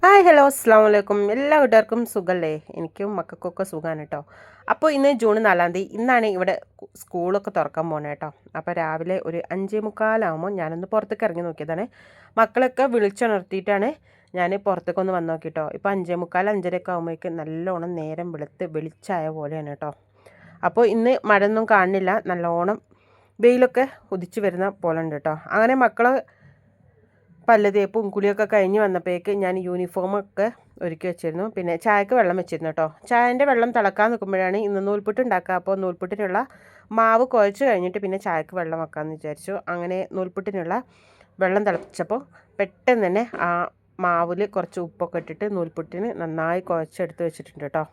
Hi hello അസ്സാം വലൈക്കും എല്ലാ വീട്ടുകാർക്കും സുഖമല്ലേ? എനിക്കും മക്കൾക്കൊക്കെ സുഖമാണ് കേട്ടോ. അപ്പോൾ ഇന്ന് ജൂൺ 4 ഇന്നാണ് ഇവിടെ സ്കൂളൊക്കെ തുറക്കാൻ പോകുന്നത് കേട്ടോ. അപ്പോൾ രാവിലെ ഒരു 5:45 ഞാനൊന്ന് പുറത്തേക്ക് ഇറങ്ങി നോക്കിയതാണ്. മക്കളൊക്കെ വിളിച്ചുണർത്തിയിട്ടാണ് ഞാൻ പുറത്തേക്കൊന്ന് വന്ന് നോക്കിട്ടോ. ഇപ്പോൾ 5:45 5:30 ആകുമ്പോഴേക്ക് നല്ലോണം നേരം വെളിച്ചായ പോലെയാണ് കേട്ടോ. അപ്പോൾ ഇന്ന് മഴയൊന്നും കാണുന്നില്ല, നല്ലോണം വെയിലൊക്കെ ഉദിച്ച് വരുന്ന പോലെ ഉണ്ട് കേട്ടോ. അങ്ങനെ മക്കൾ പല്ല് തേപ്പും കുളിയൊക്കെ കഴിഞ്ഞ് വന്നപ്പോഴേക്ക് ഞാൻ യൂണിഫോമൊക്കെ ഒരുക്കി വെച്ചിരുന്നു. പിന്നെ ചായക്ക് വെള്ളം വെച്ചിരുന്നു കേട്ടോ. ചായൻ്റെ വെള്ളം തിളക്കാൻ നിൽക്കുമ്പോഴാണ് ഇന്ന് നൂൽപുട്ട് ഉണ്ടാക്കുക. അപ്പോൾ നൂൽപുട്ടിനുള്ള മാവ് കുഴച്ച് കഴിഞ്ഞിട്ട് പിന്നെ ചായക്ക് വെള്ളം വെക്കാമെന്ന് വിചാരിച്ചു. അങ്ങനെ നൂൽപുട്ടിനുള്ള വെള്ളം തിളപ്പിച്ചപ്പോൾ പെട്ടെന്ന് തന്നെ ആ മാവിൽ കുറച്ച് ഉപ്പൊക്കെ ഇട്ടിട്ട് നൂൽപുട്ടിന് നന്നായി കുഴച്ചെടുത്ത് വെച്ചിട്ടുണ്ട് കേട്ടോ.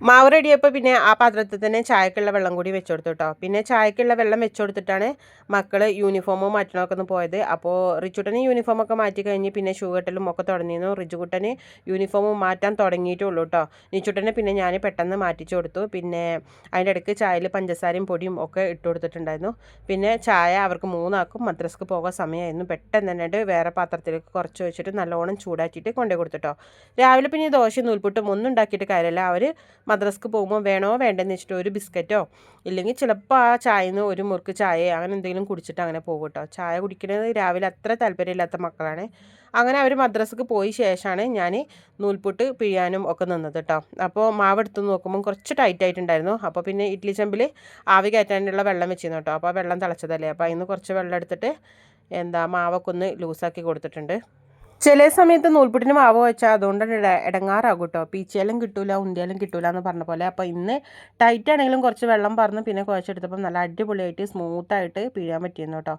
മാവ് റെഡിയപ്പോൾ പിന്നെ ആ പാത്രത്തിൽ തന്നെ ചായക്കുള്ള വെള്ളം കൂടി വെച്ച് കൊടുത്തു കേട്ടോ. പിന്നെ ചായക്കുള്ള വെള്ളം വെച്ച് കൊടുത്തിട്ടാണ് മക്കൾ യൂണിഫോമും മാറ്റണമൊക്കെ ഒന്ന് പോയത്. അപ്പോൾ റിച്ചുട്ടന് യൂണിഫോമൊക്കെ മാറ്റി കഴിഞ്ഞ് പിന്നെ ഷൂ കെട്ടലും ഒക്കെ തുടങ്ങിയിരുന്നു. റിജുകുട്ടന് യൂണിഫോം മാറ്റാൻ തുടങ്ങിയിട്ടുള്ളൂ കേട്ടോ. നിച്ചുട്ടനെ പിന്നെ ഞാൻ പെട്ടെന്ന് മാറ്റിച്ചു കൊടുത്തു. പിന്നെ അതിൻ്റെ ഇടയ്ക്ക് ചായയിൽ പഞ്ചസാരയും പൊടിയും ഒക്കെ ഇട്ട് കൊടുത്തിട്ടുണ്ടായിരുന്നു. പിന്നെ ചായ അവർക്ക് മൂന്നാക്കും മദ്രസക്ക് പോകാൻ സമയമായിരുന്നു. പെട്ടെന്ന് തന്നെ വേറെ പാത്രത്തിലേക്ക് കുറച്ച് വെച്ചിട്ട് നല്ലോണം ചൂടാക്കിയിട്ട് കൊണ്ടുപോയി കൊടുത്തിട്ടോ. രാവിലെ പിന്നെ ദോശയും നൂൽപുട്ടും ഒന്നും ഉണ്ടാക്കിയിട്ട് കാര്യമില്ല. അവർ മദ്രസക്ക് പോകുമ്പോൾ വേണോ വേണ്ടെന്ന് വെച്ചിട്ട് ഒരു ബിസ്ക്കറ്റോ ഇല്ലെങ്കിൽ ചിലപ്പോൾ ആ ചായയിൽ നിന്ന് ഒരു മുറുക്ക് ചായ അങ്ങനെ എന്തെങ്കിലും കുടിച്ചിട്ട് അങ്ങനെ പോകും കേട്ടോ. ചായ കുടിക്കുന്നത് രാവിലെ അത്ര താല്പര്യമില്ലാത്ത മക്കളാണ്. അങ്ങനെ അവർ മദ്രസക്ക് പോയി ശേഷമാണ് ഞാൻ നൂൽപുട്ട് പിഴിയാനും ഒക്കെ നിന്നത് കേട്ടോ. അപ്പോൾ മാവ് എടുത്ത് നോക്കുമ്പോൾ കുറച്ച് ടൈറ്റ് ആയിട്ടുണ്ടായിരുന്നു. അപ്പോൾ പിന്നെ ഇഡ്ഡലി ചെമ്പിൽ ആവി കയറ്റാനുള്ള വെള്ളം വെച്ചിരുന്നു കേട്ടോ. അപ്പോൾ ആ വെള്ളം തിളച്ചതല്ലേ, അപ്പോൾ അതിന് കുറച്ച് വെള്ളം എടുത്തിട്ട് മാവൊക്കെ ഒന്ന് ലൂസാക്കി കൊടുത്തിട്ടുണ്ട്. ചില സമയത്ത് നൂൽപുട്ടിന് മാവ് വെച്ചാൽ അതുകൊണ്ട് ഇടങ്ങാറാകും കേട്ടോ. പീച്ചയിലും കിട്ടൂല ഉന്തിയാലും കിട്ടൂല എന്ന് പറഞ്ഞ പോലെ. അപ്പോൾ ഇന്ന് ടൈറ്റ് ആണെങ്കിലും കുറച്ച് വെള്ളം പറഞ്ഞ് പിന്നെ കുഴച്ചെടുത്തപ്പോൾ നല്ല അടിപൊളിയായിട്ട് സ്മൂത്തായിട്ട് പിഴിയാൻ പറ്റിയിരുന്നു കേട്ടോ.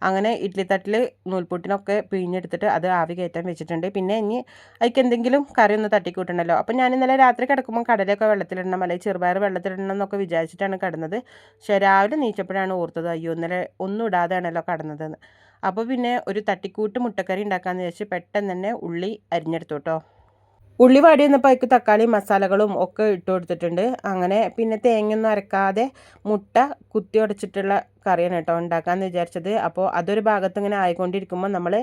അങ്ങനെ ഇഡ്ഡലി തട്ടിൽ നൂൽപുട്ടിനൊക്കെ പിഴിഞ്ഞെടുത്തിട്ട് അത് ആവി കയറ്റാൻ വെച്ചിട്ടുണ്ട്. പിന്നെ ഇനി അതിക്ക് എന്തെങ്കിലും കറി ഒന്ന് തട്ടിക്കൂട്ടണമല്ലോ. അപ്പോൾ ഞാൻ ഇന്നലെ രാത്രി കിടക്കുമ്പോൾ കടലൊക്കെ വെള്ളത്തിലിടണം അല്ലെങ്കിൽ ചെറുപയർ വെള്ളത്തിലിടണം എന്നൊക്കെ വിചാരിച്ചിട്ടാണ് കിടന്നത്. പക്ഷേ രാവിലെ നീച്ചപ്പോഴാണ് ഓർത്തത്, അയ്യോ ഇന്നലെ ഒന്നും ഇടാതെയാണല്ലോ കിടന്നതെന്ന്. അപ്പോൾ പിന്നെ ഒരു തട്ടിക്കൂട്ട് മുട്ടക്കറി ഉണ്ടാക്കാമെന്ന് വെച്ച് പെട്ടെന്ന് തന്നെ ഉള്ളി അരിഞ്ഞെടുത്തു കേട്ടോ. ഉള്ളി വാടി വന്നപ്പോൾ അതിക്ക് തക്കാളി മസാലകളും ഒക്കെ ഇട്ട് കൊടുത്തിട്ടുണ്ട്. അങ്ങനെ പിന്നെ തേങ്ങയൊന്നും അരക്കാതെ മുട്ട കുത്തി ഉടച്ചിട്ടുള്ള കറിയാണ് കേട്ടോ ഉണ്ടാക്കാമെന്ന് വിചാരിച്ചത്. അപ്പോൾ അതൊരു ഭാഗത്ത് ഇങ്ങനെ ആയിക്കൊണ്ടിരിക്കുമ്പോൾ നമ്മൾ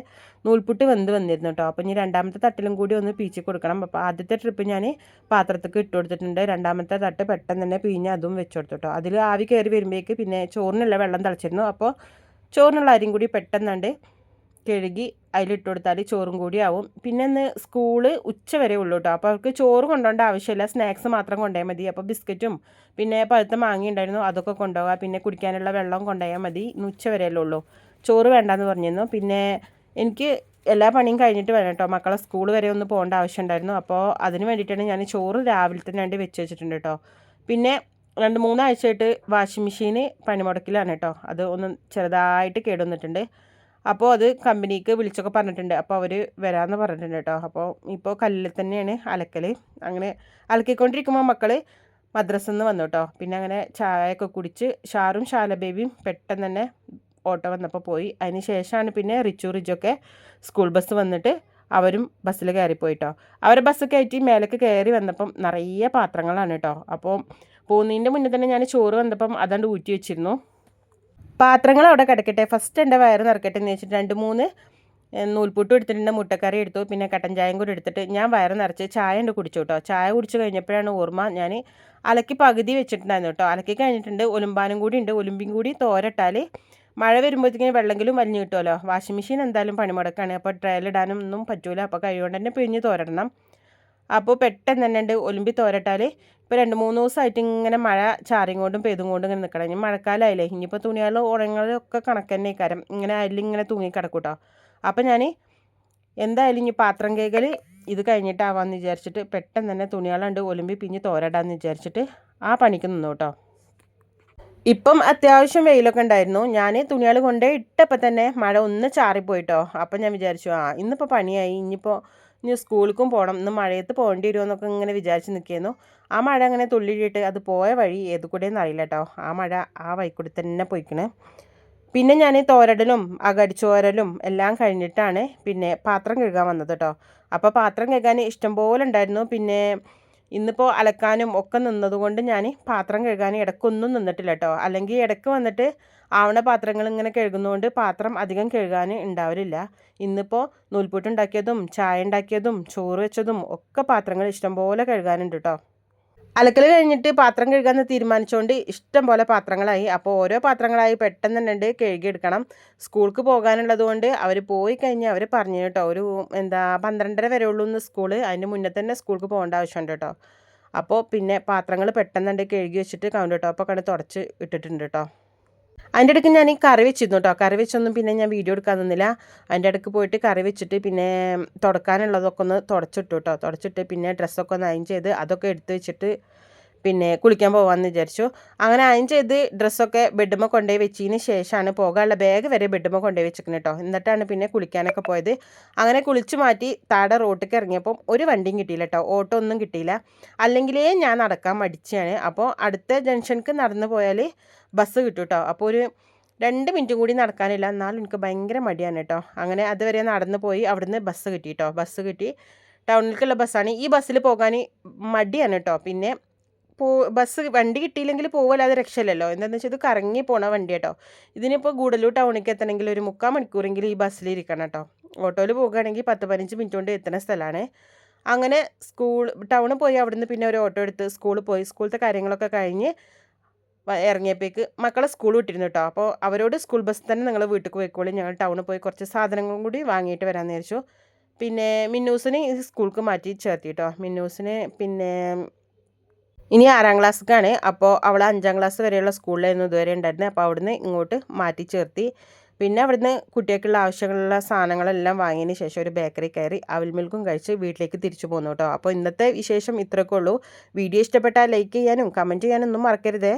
നൂൽപുട്ട് വന്നിരുന്നു കേട്ടോ. അപ്പോൾ ഇനി രണ്ടാമത്തെ തട്ടിലും കൂടി ഒന്ന് പീച്ചി കൊടുക്കണം. അപ്പോൾ ആദ്യത്തെ ട്രിപ്പ് ഞാൻ പാത്രത്തേക്ക് ഇട്ട് കൊടുത്തിട്ടുണ്ട്. രണ്ടാമത്തെ തട്ട് പെട്ടെന്ന് തന്നെ പിഴിഞ്ഞ് അതും വെച്ച് കൊടുത്തു കേട്ടോ. അതിൽ ആവി കയറി വരുമ്പോഴേക്ക് പിന്നെ ചോറിനുള്ള വെള്ളം തിളച്ചിരുന്നു. അപ്പോൾ ചോറിനുള്ള അരിയും കൂടി പെട്ടെന്നാണ്ട് കഴുകി അതിലിട്ട് കൊടുത്താൽ ചോറും കൂടി ആവും. പിന്നെ ഇന്ന് സ്കൂള് ഉച്ച വരെ ഉള്ളൂ കേട്ടോ. അപ്പോൾ അവർക്ക് ചോറ് കൊണ്ടുപോകേണ്ട ആവശ്യമില്ല, സ്നാക്സ് മാത്രം കൊണ്ടുപോയാൽ മതി. അപ്പോൾ ബിസ്ക്കറ്റും പിന്നെ പഴുത്ത മാങ്ങ ഉണ്ടായിരുന്നു, അതൊക്കെ കൊണ്ടുപോകാം. പിന്നെ കുടിക്കാനുള്ള വെള്ളം കൊണ്ടുപോയാൽ മതി. ഇന്ന് ഉച്ച വരെയല്ലേ ഉള്ളൂ, ചോറ് വേണ്ടാന്ന് പറഞ്ഞിരുന്നു. പിന്നെ എനിക്ക് എല്ലാ പണിയും കഴിഞ്ഞിട്ട് വേണം കേട്ടോ, മക്കളെ സ്കൂൾ വരെ ഒന്ന് പോകേണ്ട ആവശ്യം ഉണ്ടായിരുന്നു. അപ്പോൾ അതിന് വേണ്ടിയിട്ടാണ് ഞാൻ ചോറ് രാവിലെ തന്നെ വേണ്ടി വെച്ച് വെച്ചിട്ടുണ്ട് കേട്ടോ. പിന്നെ 2-3 ആഴ്ചയായിട്ട് വാഷിംഗ് മെഷീന് പണിമുടക്കിലാണ് കേട്ടോ. അത് ഒന്ന് ചെറുതായിട്ട് കേടുവന്നിട്ടുണ്ട്. അപ്പോൾ അത് കമ്പനിക്ക് വിളിച്ചൊക്കെ പറഞ്ഞിട്ടുണ്ട്. അപ്പോൾ അവർ വരാമെന്ന് പറഞ്ഞിട്ടുണ്ട് കേട്ടോ. അപ്പോൾ ഇപ്പോൾ കല്ലിൽ തന്നെയാണ് അലക്കൽ. അങ്ങനെ അലക്കിക്കൊണ്ടിരിക്കുമ്പോൾ മക്കൾ മദ്രസയിൽ നിന്ന് വന്നു കേട്ടോ. പിന്നെ അങ്ങനെ ചായയൊക്കെ കുടിച്ച് ഷാറും ബേബിയും പെട്ടെന്ന് തന്നെ ഓട്ടോ വന്നപ്പോൾ പോയി. അതിന് ശേഷമാണ് പിന്നെ റിജൊക്കെ സ്കൂൾ ബസ് വന്നിട്ട് അവരും ബസ്സിൽ കയറിപ്പോയിട്ടോ. അവരെ ബസ് കയറ്റി മേലേക്ക് കയറി വന്നപ്പം നിറയെ പാത്രങ്ങളാണ് കേട്ടോ. അപ്പോൾ പോകുന്നതിൻ്റെ മുന്നേ തന്നെ ഞാൻ ചോറ് വന്നപ്പം അതാണ്ട് ഊറ്റി വെച്ചിരുന്നു. പാത്രങ്ങൾ അവിടെ കിടക്കട്ടെ, ഫസ്റ്റ് എൻ്റെ വയറ് നിറക്കട്ടെ എന്ന് വെച്ചിട്ട് 2-3 നൂൽപുട്ടും എടുത്തിട്ടുണ്ട്, മുട്ടക്കറി എടുത്തു, പിന്നെ കട്ടൻ ചായയും കൂടി എടുത്തിട്ട് ഞാൻ വയറ് നിറച്ച് ചായ ഉണ്ട് കുടിച്ചു കേട്ടോ. ചായ കുടിച്ച് കഴിഞ്ഞപ്പോഴാണ് ഓർമ്മ, ഞാൻ അലക്കി പകുതി വെച്ചിട്ടുണ്ടായിരുന്നു കേട്ടോ. അലക്കി കഴിഞ്ഞിട്ടുണ്ട്, ഒലുമ്പാനും കൂടി ഉണ്ട്. ഒലുമ്പിയും കൂടി തോരട്ടാൽ മഴ വരുമ്പോഴത്തേക്കിന് വെള്ളമെങ്കിലും വലിഞ്ഞു കിട്ടുമല്ലോ. വാഷിംഗ് മെഷീൻ എന്തായാലും പണിമുടക്കാണ്, അപ്പോൾ ട്രയലിടാനും ഒന്നും പറ്റൂല. അപ്പോൾ കഴിയുകൊണ്ട് തന്നെ പിഴിഞ്ഞ് തോരടണം. അപ്പോൾ പെട്ടെന്ന് തന്നെ ഉണ്ട് ഒലുമ്പി തോരട്ടാൽ. ഇപ്പോൾ 2-3 ദിവസമായിട്ട് ഇങ്ങനെ മഴ ചാറിയും കൊണ്ടും പെയ്തും കൊണ്ടും ഇങ്ങനെ നിൽക്കണം. ഇനി മഴക്കാലമായില്ലേ, ഇനിയിപ്പോൾ തുണികൾ ഉണങ്ങളൊക്കെ കണക്ക് തന്നെ കാരം, ഇങ്ങനെ അല്ലിങ്ങനെ തൂങ്ങി കിടക്കൂട്ടോ. അപ്പോൾ ഞാൻ എന്തായാലും ഇനി പാത്രം കേകൽ ഇത് കഴിഞ്ഞിട്ടാവാമെന്ന് വിചാരിച്ചിട്ട് പെട്ടെന്ന് തന്നെ തുണികളുണ്ട് ഒലുമ്പി പിഞ്ഞ് തോരടാന്ന് വിചാരിച്ചിട്ട് ആ പണിക്ക് നിന്നു കേട്ടോ. ഇപ്പം അത്യാവശ്യം വെയിലൊക്കെ ഉണ്ടായിരുന്നു. ഞാൻ തുണികൾ കൊണ്ടേ ഇട്ടപ്പോൾ തന്നെ മഴ ഒന്ന് ചാറിപ്പോയിട്ടോ. അപ്പം ഞാൻ വിചാരിച്ചു ഇന്നിപ്പോൾ പണിയായി, ഇനി സ്കൂളിലേക്കും പോകണം, ഇന്ന് മഴയത്ത് പോകേണ്ടി വരുമോ എന്നൊക്കെ ഇങ്ങനെ വിചാരിച്ച് നിൽക്കുന്നു. ആ മഴ അങ്ങനെ തുള്ളിയിട്ട് അത് പോയ വഴി ഏത് കൂടെയെന്ന് അറിയില്ല കേട്ടോ. ആ മഴ ആ വഴിക്കൂടി തന്നെ പോയിക്കണേ. പിന്നെ ഞാൻ തോരടലും അകടിച്ചോരലും എല്ലാം കഴിഞ്ഞിട്ടാണ് പിന്നെ പാത്രം കഴുകാൻ വന്നത് കേട്ടോ. അപ്പോൾ പാത്രം കഴുകാൻ ഇഷ്ടംപോലെ ഉണ്ടായിരുന്നു. പിന്നെ ഇന്നിപ്പോൾ അലക്കാനും ഒക്കെ നിന്നതുകൊണ്ട് ഞാൻ പാത്രം കഴുകാൻ ഇടയ്ക്കൊന്നും നിന്നിട്ടില്ല കേട്ടോ. അല്ലെങ്കിൽ ഇടയ്ക്ക് വന്നിട്ട് ആവണ പാത്രങ്ങൾ ഇങ്ങനെ കഴുകുന്നതുകൊണ്ട് പാത്രം അധികം കഴുകാൻ ഉണ്ടാവലില്ല. ഇന്നിപ്പോൾ നൂൽപുട്ടുണ്ടാക്കിയതും ചായ ഉണ്ടാക്കിയതും ചോറ് വെച്ചതും ഒക്കെ പാത്രങ്ങൾ ഇഷ്ടംപോലെ കഴുകാനുണ്ട് കേട്ടോ. അലക്കൽ കഴിഞ്ഞിട്ട് പാത്രം കഴുകാമെന്ന് തീരുമാനിച്ചുകൊണ്ട് ഇഷ്ടം പോലെ പാത്രങ്ങളായി. അപ്പോൾ ഓരോ പാത്രങ്ങളായി പെട്ടെന്ന് തന്നെ കഴുകിയെടുക്കണം. സ്കൂൾക്ക് പോകാനുള്ളത് കൊണ്ട് അവർ പോയി കഴിഞ്ഞാൽ അവർ പറഞ്ഞു കേട്ടോ, ഒരു 12:30 വരെ ഉള്ളൂ എന്ന് സ്കൂള്. അതിന് മുന്നേ തന്നെ സ്കൂൾക്ക് പോകേണ്ട ആവശ്യമുണ്ട് കേട്ടോ. അപ്പോൾ പിന്നെ പാത്രങ്ങൾ പെട്ടെന്ന് തന്നെ കഴുകി വെച്ചിട്ട് കൗണ്ടർ ടോപ്പൊക്കെ കണ്ട് തുടച്ച് ഇട്ടിട്ടുണ്ട് കേട്ടോ. അതിൻ്റെ ഇടയ്ക്ക് ഞാൻ ഈ കറി വെച്ചിരുന്നു കേട്ടോ. കറി വെച്ചൊന്നും പിന്നെ ഞാൻ വീഡിയോ എടുക്കാൻ നിന്നില്ല. അതിൻ്റെ ഇടയ്ക്ക് പോയിട്ട് കറി വെച്ചിട്ട് പിന്നെ തുടക്കാനുള്ളതൊക്കെ ഒന്ന് തുടച്ചിട്ടു കേട്ടോ. തുടച്ചിട്ട് പിന്നെ ഡ്രസ്സൊക്കെ ഒന്ന് അയൺ ചെയ്ത് അതൊക്കെ എടുത്ത് വെച്ചിട്ട് പിന്നെ കുളിക്കാൻ പോകാമെന്ന് വിചാരിച്ചു. അങ്ങനെ അയൺ ചെയ്ത് ഡ്രസ്സൊക്കെ ബെഡ്മ കൊണ്ടുപോയി വെച്ചതിന് ശേഷമാണ് പോകാനുള്ള ബാഗ് വരെ ബെഡ്മ കൊണ്ടുപോയി വെച്ചിരിക്കുന്നത് കേട്ടോ. എന്നിട്ടാണ് പിന്നെ കുളിക്കാനൊക്കെ പോയത്. അങ്ങനെ കുളിച്ച് മാറ്റി താഴെ റോട്ടിലേക്ക് ഇറങ്ങിയപ്പം ഒരു വണ്ടിയും കിട്ടിയില്ല കേട്ടോ. ഓട്ടോ ഒന്നും കിട്ടിയില്ല. അല്ലെങ്കിലേ ഞാൻ നടക്കാൻ മടിച്ചാണ്. അപ്പോൾ അടുത്ത ജംഗ്ഷനിക്ക് നടന്നു പോയാൽ ബസ് കിട്ടും കേട്ടോ. അപ്പോൾ ഒരു 2 മിനിറ്റും കൂടി നടക്കാനില്ല. എന്നാലും എനിക്ക് ഭയങ്കര മടിയാണ് കേട്ടോ. അങ്ങനെ അതുവരെ നടന്നു പോയി. അവിടുന്ന് ബസ് കിട്ടി കേട്ടോ. ബസ് കിട്ടി. ടൗണിലേക്കുള്ള ബസ്സാണ്. ഈ ബസ്സിൽ പോകാൻ മടിയാണ് കേട്ടോ. പിന്നെ ബസ് വണ്ടി കിട്ടിയില്ലെങ്കിൽ പോകല്ലാതെ രക്ഷയില്ലല്ലോ. എന്താണെന്ന് വെച്ചാൽ ഇത് കറങ്ങി പോണ വണ്ടി കേട്ടോ. ഇതിനിപ്പോൾ ഗൂഡല്ലൂർ ടൗണിലേക്ക് എത്തണമെങ്കിൽ ഒരു 3/4 മണിക്കൂറെങ്കിലും ഈ ബസ്സിൽ ഇരിക്കണം കേട്ടോ. ഓട്ടോയിൽ പോകുകയാണെങ്കിൽ 10-15 മിനിറ്റ് കൊണ്ട് എത്തുന്ന സ്ഥലമാണ്. അങ്ങനെ ടൗണിൽ പോയി അവിടുന്ന് പിന്നെ ഒരു ഓട്ടോ എടുത്ത് സ്കൂളിൽ പോയി. സ്കൂളത്തെ കാര്യങ്ങളൊക്കെ കഴിഞ്ഞ് ഇറങ്ങിയപ്പോഴേക്ക് മക്കളെ സ്കൂൾ വിട്ടിരുന്നു കേട്ടോ. അപ്പോൾ അവരോട് സ്കൂൾ ബസ് തന്നെ നിങ്ങൾ വീട്ടിലേക്ക് പോയിക്കോളി, ഞങ്ങൾ ടൗണിൽ പോയി കുറച്ച് സാധനങ്ങളും കൂടി വാങ്ങിയിട്ട് വരാമെന്ന് വിചാരിച്ചു. പിന്നെ മിന്നൂസിനെ സ്കൂൾക്ക് മാറ്റി ചേർത്തി കേട്ടോ. മിന്നൂസിന് പിന്നെ ഇനി 6ാം ക്ലാസ്സിലേക്കാണ്. അപ്പോൾ അവൾ 5ാം ക്ലാസ് വരെയുള്ള സ്കൂളിലായിരുന്നു ഇതുവരെ ഉണ്ടായിരുന്നത്. അപ്പോൾ അവിടുന്ന് ഇങ്ങോട്ട് മാറ്റി ചേർത്തി. പിന്നെ അവിടുന്ന് കുട്ടികൾക്കുള്ള ആവശ്യമുള്ള സാധനങ്ങളെല്ലാം വാങ്ങിയതിന് ശേഷം ഒരു ബേക്കറി കയറി അവിൽ മിൽക്കും കഴിച്ച് വീട്ടിലേക്ക് തിരിച്ചു പോന്നു കേട്ടോ. അപ്പോൾ ഇന്നത്തെ വിശേഷം ഇത്രയൊക്കെ ഉള്ളൂ. വീഡിയോ ഇഷ്ടപ്പെട്ടാൽ ലൈക്ക് ചെയ്യാനും കമൻറ്റ് ചെയ്യാനും ഒന്നും മറക്കരുതേ.